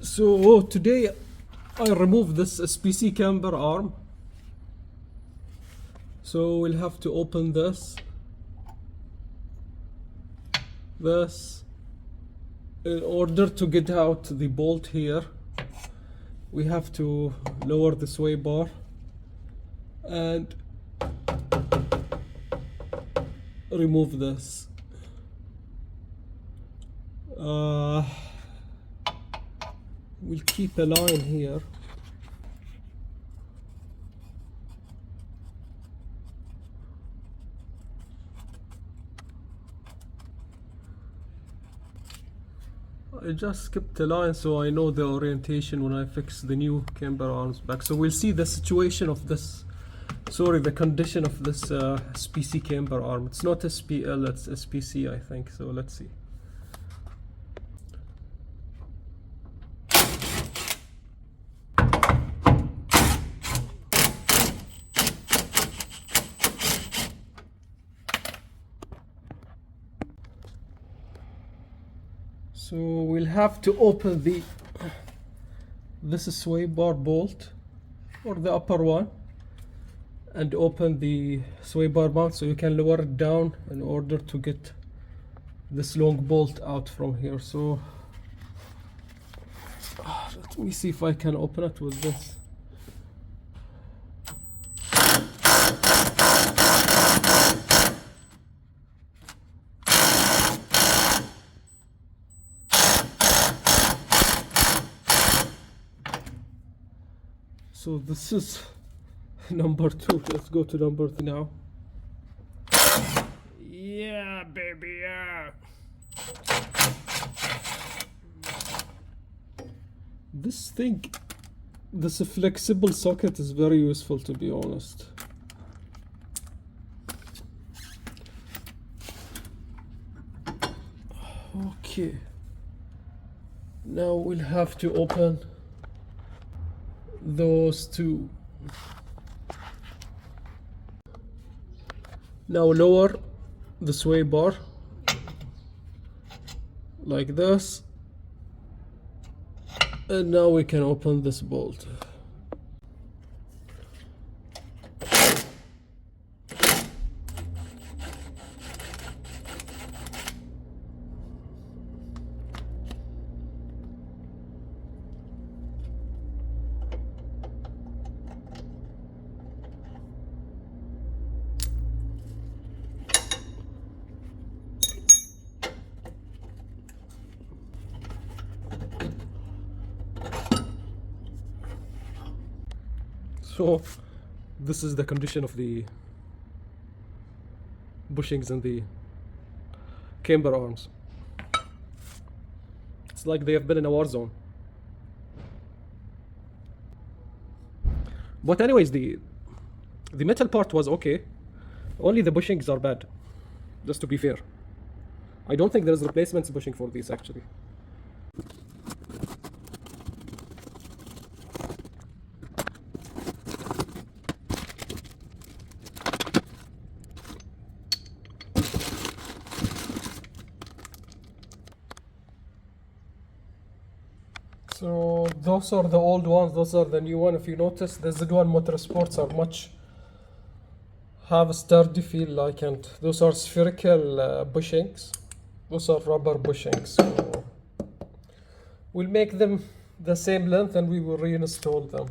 So today I removed this SPC camber arm. So we'll have to open this in order to get out the bolt here. We have to lower the sway bar and remove this. We'll keep a line here. I just skipped a line so I know the orientation when I fix the new camber arms back. So we'll see the situation of this, the condition of this SPC camber arm. It's not SPL, it's SPC I think, so let's see. So we'll have to open this sway bar bolt, or the upper one, and open the sway bar mount so you can lower it down in order to get this long bolt out from here. So let me see if I can open it with this. So this is number 2. Let's go to number 3 now. Yeah, baby, yeah. This flexible socket is very useful, to be honest. Okay. Now we'll have to open those two. Now lower the sway bar like this, and now we can open this bolt. So this is the condition of the bushings and the camber arms. It's like they have been in a war zone. But anyways, the metal part was okay. Only the bushings are bad, just to be fair. I don't think there's replacement bushing for these actually. So those are the old ones, those are the new one. If you notice, the Z1 Motorsports are have a sturdy feel like, and those are spherical bushings. Those are rubber bushings. So we'll make them the same length and we will reinstall them.